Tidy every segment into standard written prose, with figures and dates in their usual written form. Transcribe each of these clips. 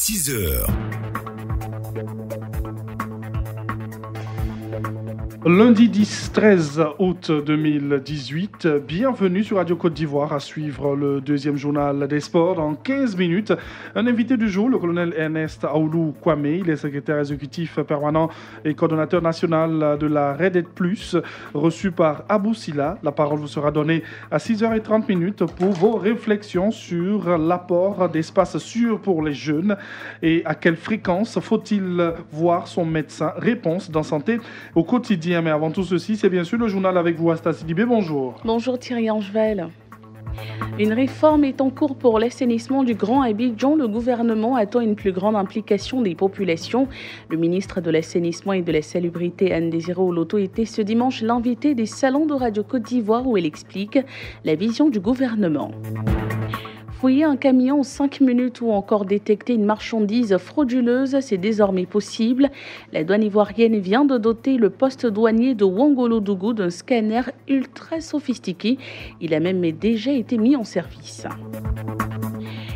6 heures. Lundi 13 août 2018, bienvenue sur Radio Côte d'Ivoire à suivre le deuxième journal des sports dans 15 minutes. Un invité du jour, le colonel Ernest Aoulou Kwame, il est secrétaire exécutif permanent et coordonnateur national de la REDET+, reçu par Abou Silla. La parole vous sera donnée à 6h30 pour vos réflexions sur l'apport d'espaces sûrs pour les jeunes et à quelle fréquence faut-il voir son médecin. Réponse dans Santé au quotidien. Mais avant tout ceci, c'est bien sûr le journal avec vous, Asta Sidibé. Bonjour. Bonjour Thierry Angevel. Une réforme est en cours pour l'assainissement du Grand Abidjan. Le gouvernement attend une plus grande implication des populations. Le ministre de l'Assainissement et de la Salubrité, Anne Désiré Oloto, était ce dimanche l'invité des salons de Radio Côte d'Ivoire où elle explique la vision du gouvernement. Fouiller un camion en 5 minutes ou encore détecter une marchandise frauduleuse, c'est désormais possible. La douane ivoirienne vient de doter le poste douanier de Wongolo-Dougou d'un scanner ultra sophistiqué. Il a même déjà été mis en service.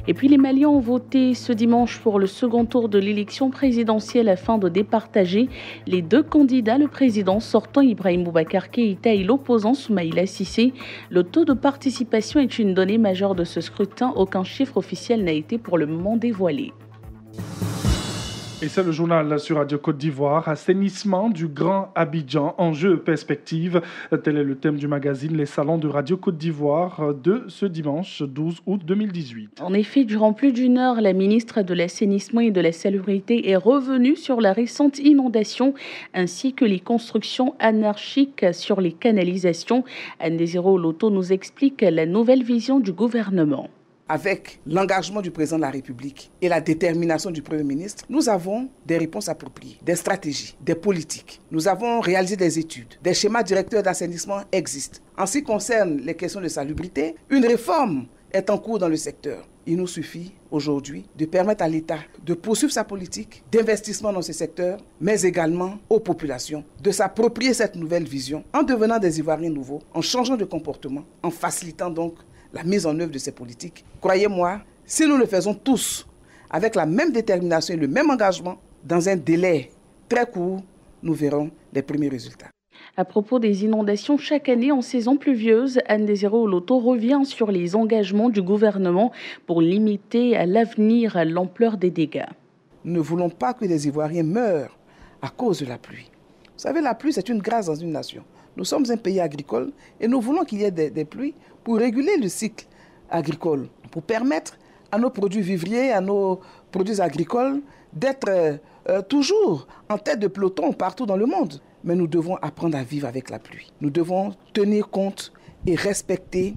Et puis les Maliens ont voté ce dimanche pour le second tour de l'élection présidentielle afin de départager les deux candidats, le président sortant Ibrahim Boubacar Keïta et l'opposant Soumaïla Cissé. Le taux de participation est une donnée majeure de ce scrutin. Aucun chiffre officiel n'a été pour le moment dévoilé. Et c'est le journal sur Radio Côte d'Ivoire. Assainissement du Grand Abidjan, enjeux et perspectives. Tel est le thème du magazine Les Salons de Radio Côte d'Ivoire de ce dimanche 12 août 2018. En effet, durant plus d'une heure, la ministre de l'Assainissement et de la Salubrité est revenue sur la récente inondation ainsi que les constructions anarchiques sur les canalisations. Anne Désiré Oloto nous explique la nouvelle vision du gouvernement. Avec l'engagement du président de la République et la détermination du Premier ministre, nous avons des réponses appropriées, des stratégies, des politiques. Nous avons réalisé des études. Des schémas directeurs d'assainissement existent. En ce qui concerne les questions de salubrité, une réforme est en cours dans le secteur. Il nous suffit aujourd'hui de permettre à l'État de poursuivre sa politique d'investissement dans ce secteur, mais également aux populations de s'approprier cette nouvelle vision en devenant des Ivoiriens nouveaux, en changeant de comportement, en facilitant donc la mise en œuvre de ces politiques. Croyez-moi, si nous le faisons tous avec la même détermination et le même engagement, dans un délai très court, nous verrons les premiers résultats. À propos des inondations, chaque année en saison pluvieuse, Anne Désiré Oloto revient sur les engagements du gouvernement pour limiter à l'avenir l'ampleur des dégâts. Nous ne voulons pas que les Ivoiriens meurent à cause de la pluie. Vous savez, la pluie, c'est une grâce dans une nation. Nous sommes un pays agricole et nous voulons qu'il y ait des pluies pour réguler le cycle agricole, pour permettre à nos produits vivriers, à nos produits agricoles d'être toujours en tête de peloton partout dans le monde. Mais nous devons apprendre à vivre avec la pluie. Nous devons tenir compte et respecter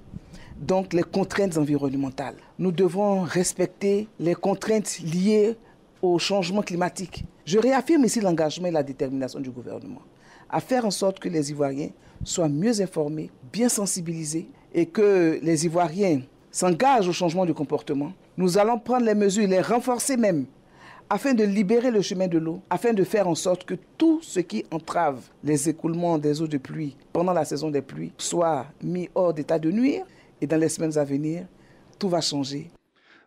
donc les contraintes environnementales. Nous devons respecter les contraintes liées au changement climatique. Je réaffirme ici l'engagement et la détermination du gouvernement à faire en sorte que les Ivoiriens soient mieux informés, bien sensibilisés et que les Ivoiriens s'engagent au changement de comportement. Nous allons prendre les mesures, les renforcer même, afin de libérer le chemin de l'eau, afin de faire en sorte que tout ce qui entrave les écoulements des eaux de pluie pendant la saison des pluies soit mis hors d'état de nuire. Et dans les semaines à venir, tout va changer.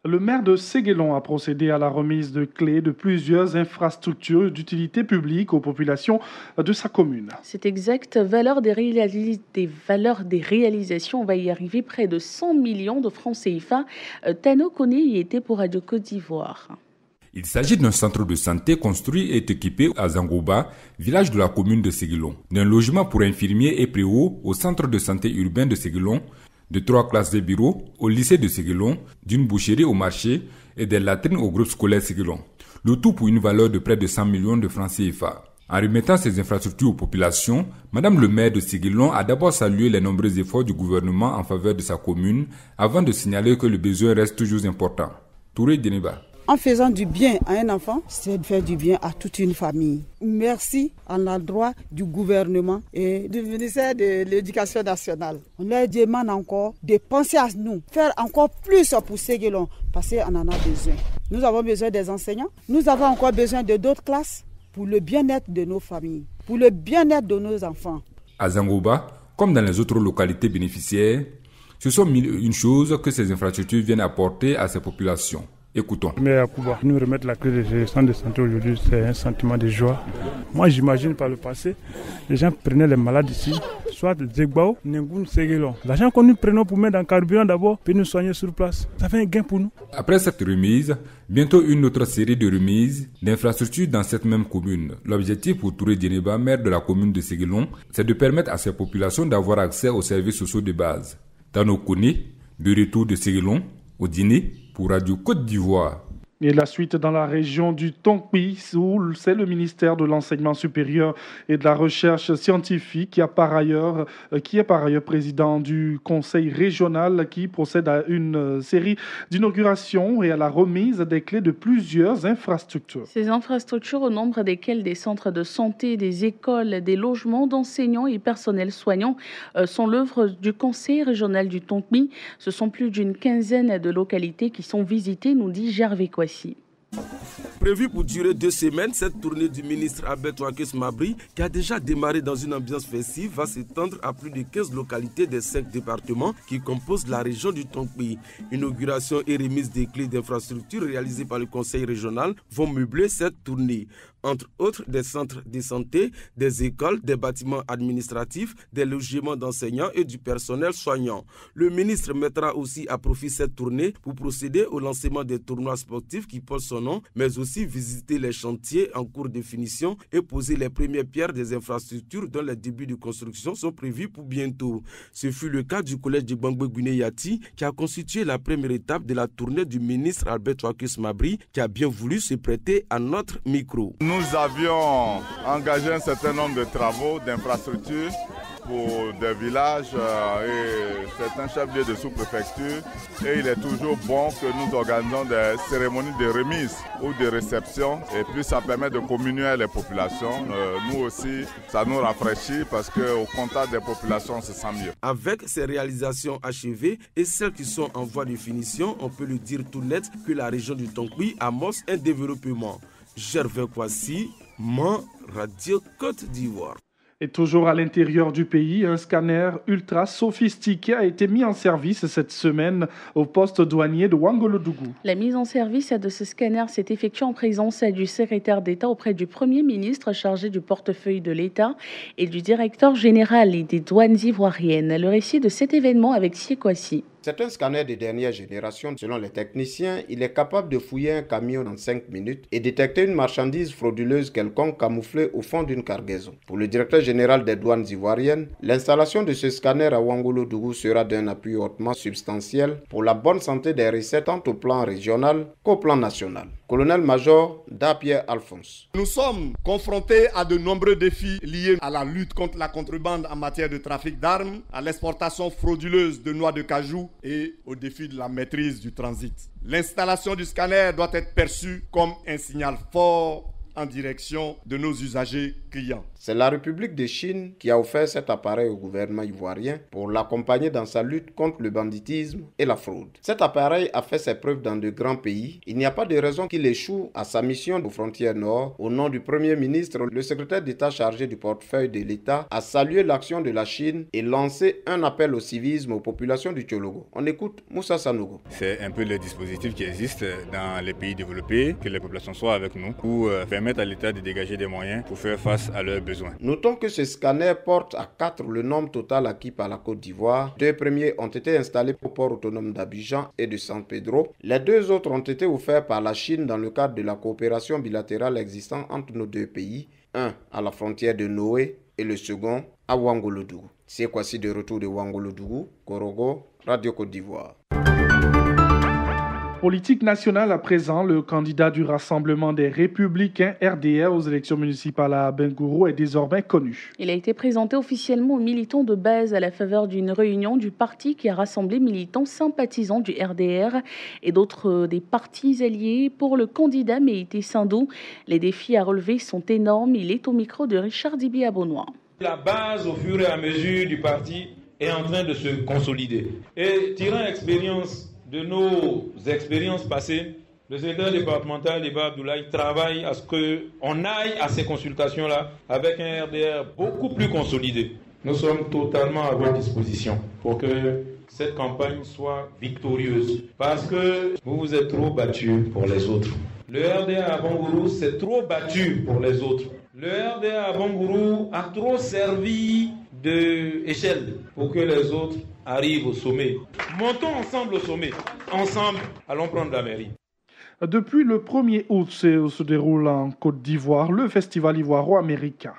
Le maire de Séguélon a procédé à la remise de clés de plusieurs infrastructures d'utilité publique aux populations de sa commune. C'est exact. Valeur des réalisations, on va y arriver, près de 100 millions de francs CFA. Tano Koné y était pour Radio Côte d'Ivoire. Il s'agit d'un centre de santé construit et équipé à Zangouba, village de la commune de Séguélon, d'un logement pour infirmiers et préaux au centre de santé urbain de Séguélon, de 3 classes de bureaux au lycée de Séguélon, d'une boucherie au marché et des latrines au groupe scolaire Séguélon. Le tout pour une valeur de près de 100 millions de francs CFA. En remettant ces infrastructures aux populations, Madame le maire de Séguélon a d'abord salué les nombreux efforts du gouvernement en faveur de sa commune avant de signaler que le besoin reste toujours important. Touré Deneba. En faisant du bien à un enfant, c'est de faire du bien à toute une famille. Merci en l'endroit du gouvernement et du ministère de l'Éducation nationale. On leur demande encore de penser à nous, faire encore plus pour Séguélon, parce qu'on en a besoin. Nous avons besoin des enseignants, nous avons encore besoin de d'autres classes pour le bien-être de nos familles, pour le bien-être de nos enfants. À Zangouba, comme dans les autres localités bénéficiaires, ce sont mille une choses que ces infrastructures viennent apporter à ces populations. Écoutons. Mais à pouvoir nous remettre la clé des centres de santé aujourd'hui, c'est un sentiment de joie. Moi, j'imagine par le passé, les gens prenaient les malades ici, soit de Zegbao, Nengoun, Séguélon. L'argent qu'on nous prenait pour mettre dans le carburant d'abord, puis nous soigner sur place. Ça fait un gain pour nous. Après cette remise, bientôt une autre série de remises d'infrastructures dans cette même commune. L'objectif pour Touré Djeneba, maire de la commune de Séguélon, c'est de permettre à ces populations d'avoir accès aux services sociaux de base. Tano Kone, de retour de Séguélon, au dîner, pour Radio Côte d'Ivoire. Et la suite dans la région du Tonkpi, où c'est le ministère de l'Enseignement supérieur et de la Recherche scientifique qui est par ailleurs président du conseil régional qui procède à une série d'inaugurations et à la remise des clés de plusieurs infrastructures. Ces infrastructures, au nombre desquelles des centres de santé, des écoles, des logements d'enseignants et personnels soignants, sont l'œuvre du conseil régional du Tonkpi. Ce sont plus d'une quinzaine de localités qui sont visitées, nous dit Gervais Kouassi. Prévue pour durer 2 semaines, cette tournée du ministre Albert Ouakes Mabry, qui a déjà démarré dans une ambiance festive, va s'étendre à plus de 15 localités des 5 départements qui composent la région du Tonkpi. Inauguration et remise des clés d'infrastructures réalisées par le conseil régional vont meubler cette tournée. Entre autres, des centres de santé, des écoles, des bâtiments administratifs, des logements d'enseignants et du personnel soignant. Le ministre mettra aussi à profit cette tournée pour procéder au lancement des tournois sportifs qui portent son nom, mais aussi visiter les chantiers en cours de finition et poser les premières pierres des infrastructures dont les débuts de construction sont prévus pour bientôt. Ce fut le cas du collège de Bangwe-Guinée-Yati qui a constitué la première étape de la tournée du ministre Albert Ouakes Mabry qui a bien voulu se prêter à notre micro. Nous avions engagé un certain nombre de travaux d'infrastructures pour des villages et certains chefs-lieux de sous-préfecture. Et il est toujours bon que nous organisons des cérémonies de remise ou de réception. Et puis ça permet de communier avec les populations. Nous aussi, ça nous rafraîchit parce qu'au contact des populations, on se sent mieux. Avec ces réalisations achevées et celles qui sont en voie de finition, on peut le dire tout net que la région du Tonkpi amorce un développement. Gervais Kouassi, Man, Radio Côte d'Ivoire. Et toujours à l'intérieur du pays, un scanner ultra sophistiqué a été mis en service cette semaine au poste douanier de Ouangolodougou. La mise en service de ce scanner s'est effectuée en présence du secrétaire d'État auprès du Premier ministre chargé du portefeuille de l'État et du directeur général des douanes ivoiriennes. Le récit de cet événement avec Sie Kouassi. C'est un scanner de dernière génération. Selon les techniciens, il est capable de fouiller un camion en 5 minutes et détecter une marchandise frauduleuse quelconque camouflée au fond d'une cargaison. Pour le directeur général des douanes ivoiriennes, l'installation de ce scanner à Ouangolodougou sera d'un appui hautement substantiel pour la bonne santé des recettes tant au plan régional qu'au plan national. Colonel-major Dapierre Alphonse. Nous sommes confrontés à de nombreux défis liés à la lutte contre la contrebande en matière de trafic d'armes, à l'exportation frauduleuse de noix de cajou et au défi de la maîtrise du transit. L'installation du scanner doit être perçue comme un signal fort en direction de nos usagers clients. C'est la République de Chine qui a offert cet appareil au gouvernement ivoirien pour l'accompagner dans sa lutte contre le banditisme et la fraude. Cet appareil a fait ses preuves dans de grands pays. Il n'y a pas de raison qu'il échoue à sa mission aux frontières nord. Au nom du Premier ministre, le secrétaire d'État chargé du portefeuille de l'État a salué l'action de la Chine et lancé un appel au civisme aux populations du Tchologo. On écoute Moussa Sanogo. C'est un peu le dispositif qui existe dans les pays développés, que les populations soient avec nous pour permettre à l'État de dégager des moyens pour faire face à leurs besoins. Notons que ce scanner porte à 4 le nombre total acquis par la Côte d'Ivoire. 2 premiers ont été installés au port autonome d'Abidjan et de San Pedro. Les 2 autres ont été offerts par la Chine dans le cadre de la coopération bilatérale existant entre nos 2 pays. Un à la frontière de Noé et le second à Ouangolodougou. C'est Kouassi de retour de Ouangolodougou, Korogo, Radio Côte d'Ivoire. Politique nationale à présent, le candidat du Rassemblement des Républicains RDR aux élections municipales à Bengourou est désormais connu. Il a été présenté officiellement aux militants de base à la faveur d'une réunion du parti qui a rassemblé militants sympathisants du RDR et d'autres des partis alliés pour le candidat Méïté Sindou. Les défis à relever sont énormes. Il est au micro de Richard Dibi Abonnois. La base au fur et à mesure du parti est en train de se consolider. Et tirant expérience de nos expériences passées, le secrétaire départemental Eba Abdoulaye travaille à ce qu'on aille à ces consultations-là avec un RDR beaucoup plus consolidé. Nous sommes totalement à votre disposition pour que cette campagne soit victorieuse. Parce que vous vous êtes trop battus pour les autres. Le RDA à Bangourou s'est trop battu pour les autres. Le RDA à Bangourou a trop servi d'échelle pour que les autres arrivent au sommet. Montons ensemble au sommet. Ensemble, allons prendre la mairie. Depuis le 1er août se déroule en Côte d'Ivoire le festival ivoiro-américain.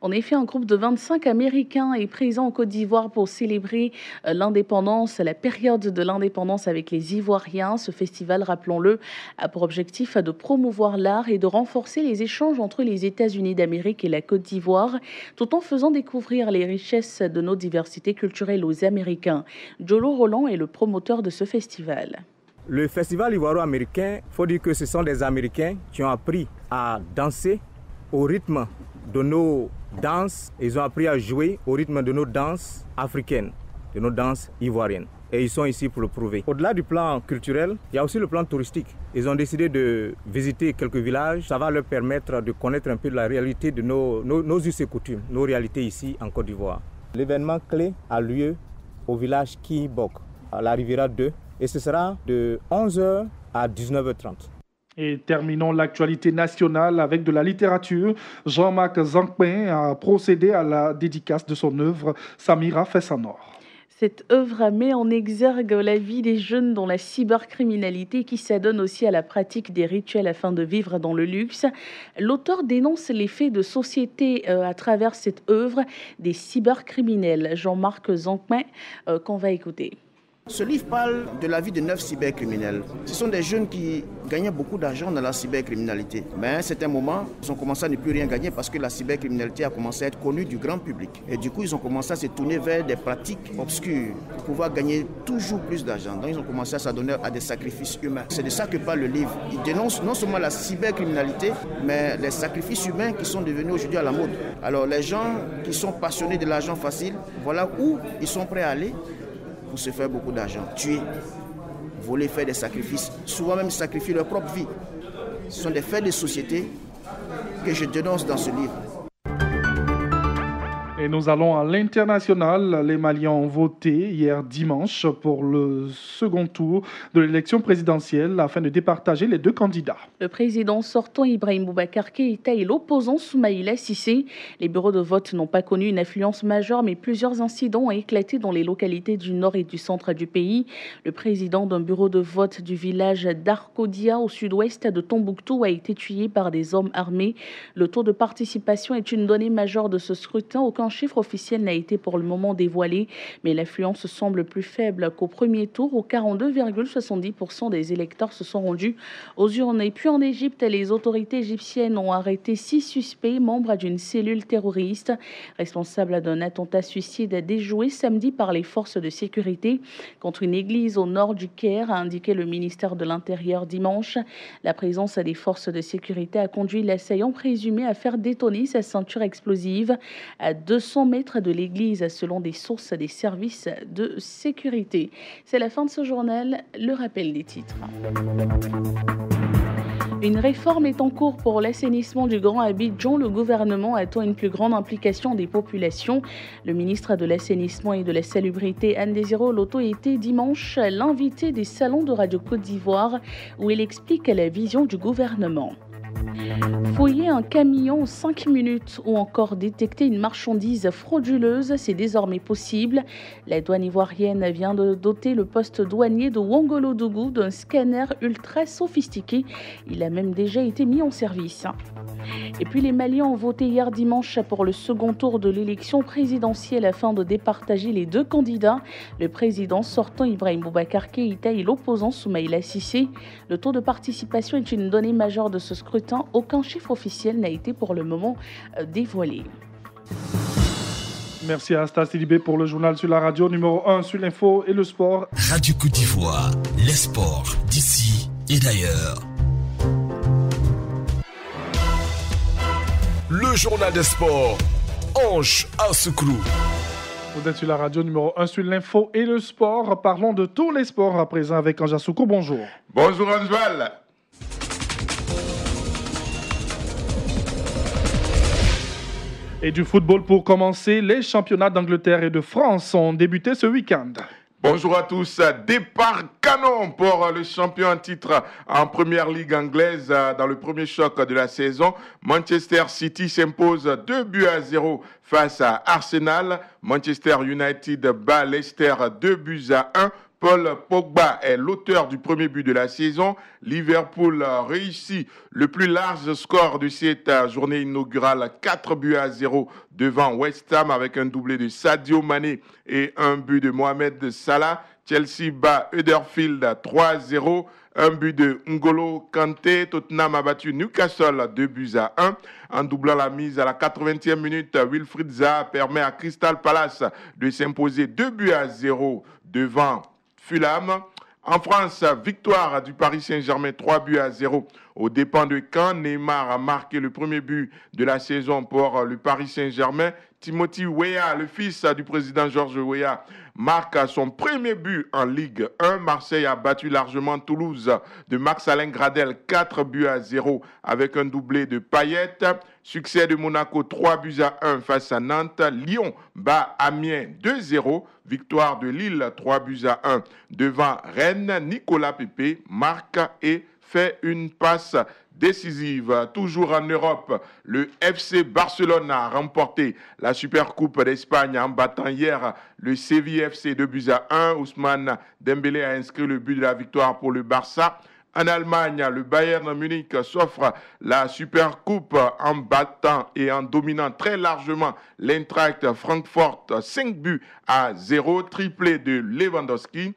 En effet, un groupe de 25 Américains est présent en Côte d'Ivoire pour célébrer l'indépendance, la période de l'indépendance avec les Ivoiriens. Ce festival, rappelons-le, a pour objectif de promouvoir l'art et de renforcer les échanges entre les États-Unis d'Amérique et la Côte d'Ivoire, tout en faisant découvrir les richesses de nos diversités culturelles aux Américains. Jolo Roland est le promoteur de ce festival. Le festival ivoiro-américain, il faut dire que ce sont des Américains qui ont appris à danser au rythme de nos danses. Ils ont appris à jouer au rythme de nos danses africaines, de nos danses ivoiriennes. Et ils sont ici pour le prouver. Au-delà du plan culturel, il y a aussi le plan touristique. Ils ont décidé de visiter quelques villages. Ça va leur permettre de connaître un peu la réalité de nos us et coutumes, nos réalités ici en Côte d'Ivoire. L'événement clé a lieu au village Kibok, à la Riviera 2. Et ce sera de 11h à 19h30. Et terminons l'actualité nationale avec de la littérature. Jean-Marc Zankpin a procédé à la dédicace de son œuvre « Samira fait sa Nord ». Cette œuvre met en exergue la vie des jeunes dans la cybercriminalité qui s'adonne aussi à la pratique des rituels afin de vivre dans le luxe. L'auteur dénonce les faits de société à travers cette œuvre des cybercriminels. Jean-Marc Zankpin, qu'on va écouter. Ce livre parle de la vie de 9 cybercriminels. Ce sont des jeunes qui gagnaient beaucoup d'argent dans la cybercriminalité. Mais à un certain moment, ils ont commencé à ne plus rien gagner parce que la cybercriminalité a commencé à être connue du grand public. Et du coup, ils ont commencé à se tourner vers des pratiques obscures pour pouvoir gagner toujours plus d'argent. Donc, ils ont commencé à s'adonner à des sacrifices humains. C'est de ça que parle le livre. Il dénonce non seulement la cybercriminalité, mais les sacrifices humains qui sont devenus aujourd'hui à la mode. Alors, les gens qui sont passionnés de l'argent facile, voilà où ils sont prêts à aller pour se faire beaucoup d'argent, tuer, voler, faire des sacrifices, souvent même sacrifier leur propre vie. Ce sont des faits de société que je dénonce dans ce livre. Et nous allons à l'international. Les Maliens ont voté hier dimanche pour le second tour de l'élection présidentielle afin de départager les deux candidats. Le président sortant Ibrahim Boubacar Keïta et l'opposant Soumaïla Cissé. Les bureaux de vote n'ont pas connu une affluence majeure, mais plusieurs incidents ont éclaté dans les localités du nord et du centre du pays. Le président d'un bureau de vote du village d'Arkodia au sud-ouest de Tombouctou a été tué par des hommes armés. Le taux de participation est une donnée majeure de ce scrutin. Aucun chiffre officiel n'a été pour le moment dévoilé, mais l'affluence semble plus faible qu'au premier tour, où 42,70% des électeurs se sont rendus aux urnes. Et puis en Égypte, les autorités égyptiennes ont arrêté 6 suspects, membres d'une cellule terroriste, responsable d'un attentat suicide déjoué samedi par les forces de sécurité contre une église au nord du Caire, a indiqué le ministère de l'Intérieur dimanche. La présence des forces de sécurité a conduit l'assaillant présumé à faire détonner sa ceinture explosive à 200 mètres de l'église, selon des sources des services de sécurité. C'est la fin de ce journal. Le rappel des titres. Une réforme est en cours pour l'assainissement du Grand Abidjan. Le gouvernement attend une plus grande implication des populations. Le ministre de l'Assainissement et de la Salubrité, Anne Désiré Oloto, était dimanche l'invité des salons de Radio Côte d'Ivoire où il explique la vision du gouvernement. Fouiller un camion en 5 minutes ou encore détecter une marchandise frauduleuse, c'est désormais possible. La douane ivoirienne vient de doter le poste douanier de Wongolo-Dougou d'un scanner ultra sophistiqué. Il a même déjà été mis en service. Et puis les Maliens ont voté hier dimanche pour le second tour de l'élection présidentielle afin de départager les deux candidats, le président sortant Ibrahim Boubacar Keïta et l'opposant Soumaïla Cissé. Le taux de participation est une donnée majeure de ce scrutin. Aucun chiffre officiel n'a été pour le moment dévoilé. Merci à Asta Sidibé pour le journal sur la radio numéro 1 sur l'info et le sport. Radio Côte d'Ivoire, les sports d'ici et d'ailleurs. Le journal des sports, Ange Assoukro. Vous êtes sur la radio numéro 1 sur l'info et le sport. Parlons de tous les sports à présent avec Ange Assoukro. Bonjour. Bonjour Antoine. Et du football pour commencer, les championnats d'Angleterre et de France ont débuté ce week-end. Bonjour à tous. Départ canon pour le champion en titre en première ligue anglaise dans le premier choc de la saison. Manchester City s'impose 2-0 face à Arsenal. Manchester United bat Leicester 2-1. Paul Pogba est l'auteur du premier but de la saison. Liverpool réussit le plus large score de cette journée inaugurale, 4-0 devant West Ham avec un doublé de Sadio Mané et un but de Mohamed Salah. Chelsea bat Huddersfield 3-0. Un but de N'Golo Kanté. Tottenham a battu Newcastle 2-1. En doublant la mise à la 80e minute, Wilfried Zaha permet à Crystal Palace de s'imposer 2-0 devant Fulham. En France, victoire du Paris Saint-Germain 3-0 aux dépens de Caen. Neymar a marqué le premier but de la saison pour le Paris Saint-Germain. Timothy Weah, le fils du président Georges Weah, marque son premier but en Ligue 1. Marseille a battu largement Toulouse de Max-Alain Gradel 4-0 avec un doublé de Payet. Succès de Monaco 3-1 face à Nantes. Lyon bat Amiens 2-0. Victoire de Lille 3-1 devant Rennes. Nicolas Pepe marque et fait une passe décisive. Toujours en Europe, le FC Barcelone a remporté la Supercoupe d'Espagne en battant hier le Séville FC 2-1. Ousmane Dembélé a inscrit le but de la victoire pour le Barça. En Allemagne, le Bayern Munich s'offre la Supercoupe en battant et en dominant très largement l'Eintracht Francfort 5-0, triplé de Lewandowski.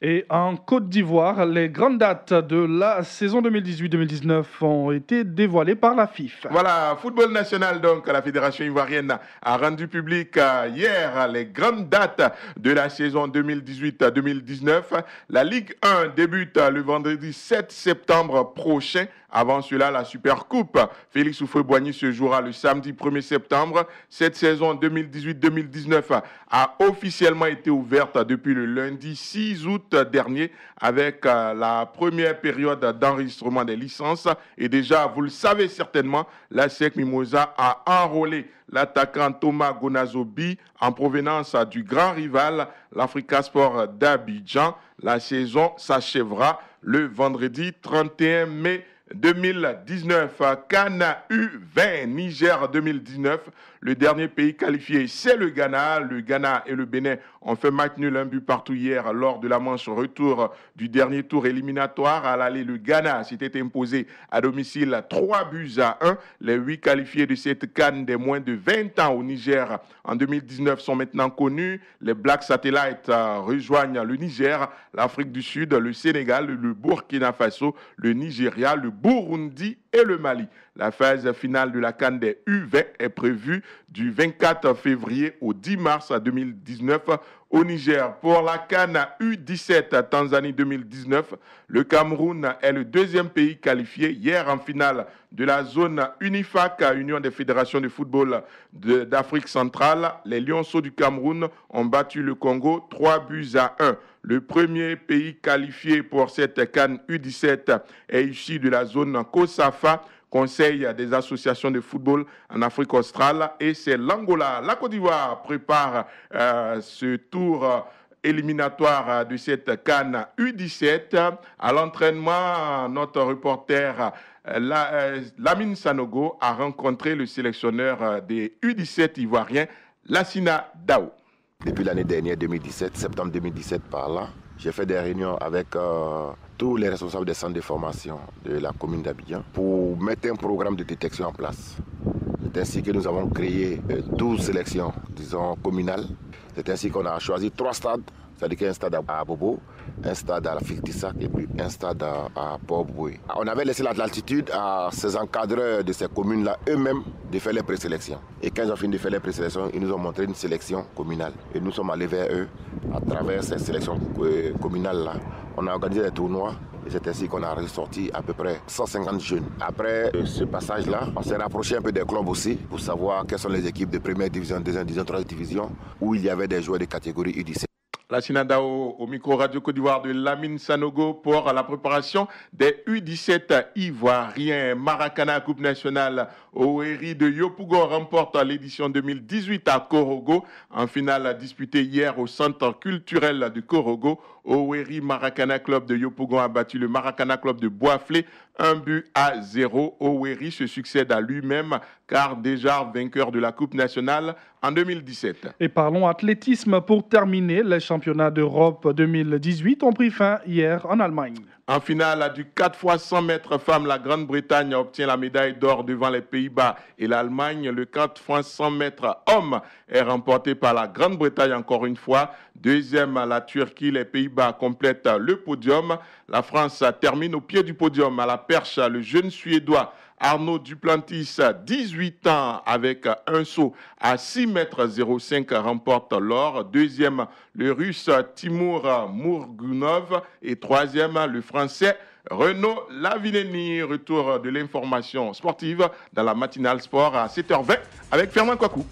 Et en Côte d'Ivoire, les grandes dates de la saison 2018-2019 ont été dévoilées par la FIFA. Voilà, football national donc, la Fédération ivoirienne a rendu public hier les grandes dates de la saison 2018-2019. La Ligue 1 débute le vendredi 7 septembre prochain. Avant cela, la Supercoupe Félix Houphouët-Boigny se jouera le samedi 1er septembre. Cette saison 2018-2019 a officiellement été ouverte depuis le lundi 6 août dernier avec la première période d'enregistrement des licences. Et déjà, vous le savez certainement, la SEC Mimosa a enrôlé l'attaquant Thomas Gonazobi en provenance du grand rival, l'Africa Sport d'Abidjan. La saison s'achèvera le vendredi 31 mai 2019. CAN U20 Niger 2019. Le dernier pays qualifié, c'est le Ghana. Le Ghana et le Bénin ont fait match nul, un but partout hier lors de la manche retour du dernier tour éliminatoire. À l'aller, le Ghana s'était imposé à domicile 3-1. Les 8 qualifiés de cette CAN des moins de 20 ans au Niger en 2019 sont maintenant connus. Les Black Satellites rejoignent le Niger, l'Afrique du Sud, le Sénégal, le Burkina Faso, le Nigeria, le Burundi et le Mali. La phase finale de la CAN des U20 est prévue du 24 février au 10 mars 2019 au Niger. Pour la CAN U17 Tanzanie 2019, le Cameroun est le deuxième pays qualifié hier en finale de la zone UNIFAC, Union des fédérations de football d'Afrique centrale. Les Lionceaux du Cameroun ont battu le Congo 3-1. Le premier pays qualifié pour cette CAN U17 est issu de la zone COSAFA, Conseil des associations de football en Afrique australe, et c'est l'Angola. La Côte d'Ivoire prépare ce tour éliminatoire de cette CAN U17. À l'entraînement, notre reporter Lamine Sanogo a rencontré le sélectionneur des U17 ivoiriens, Lassina Dao. Depuis l'année dernière, 2017, septembre 2017 par là, j'ai fait des réunions avec tous les responsables des centres de formation de la commune d'Abidjan pour mettre un programme de détection en place. C'est ainsi que nous avons créé 12 sélections, disons, communales. C'est ainsi qu'on a choisi 3 stades, c'est-à-dire qu'un stade à Bobo, un stade à la Fictissac et puis un stade à Port-Boué. On avait laissé l'altitude à ces encadreurs de ces communes-là eux-mêmes de faire les présélections. Et quand ils ont fini de faire les présélections, ils nous ont montré une sélection communale. Et nous sommes allés vers eux à travers ces sélections communales-là. On a organisé des tournois. Et c'est ainsi qu'on a ressorti à peu près 150 jeunes. Après ce passage-là, on s'est rapproché un peu des clubs aussi pour savoir quelles sont les équipes de première division, deuxième division, troisième division, où il y avait des joueurs de catégorie U17. La Sinadao au micro Radio Côte d'Ivoire de Lamine Sanogo pour la préparation des U17 ivoiriens. Maracana Coupe nationale Oweri de Yopougon remporte l'édition 2018 à Korogo. En finale disputée hier au centre culturel de Korogo, Oweri Maracana Club de Yopougon a battu le Maracana Club de Boisflé 1-0. Oweri se succède à lui-même car déjà vainqueur de la Coupe nationale en 2017. Et parlons athlétisme pour terminer. Les championnats d'Europe 2018 ont pris fin hier en Allemagne. En finale du 4x100 mètres femmes, la Grande-Bretagne obtient la médaille d'or devant les Pays-Bas et l'Allemagne. Le 4x100 mètres hommes est remporté par la Grande-Bretagne encore une fois. Deuxième, la Turquie, les Pays-Bas complètent le podium. La France termine au pied du podium à la perche. Le jeune Suédois Arnaud Duplantis, 18 ans, avec un saut à 6,05 m, remporte l'or. Deuxième, le Russe Timur Mourgunov. Et troisième, le Français Renaud Lavineni. Retour de l'information sportive dans la matinale sport à 7h20 avec Fernand Kouakou.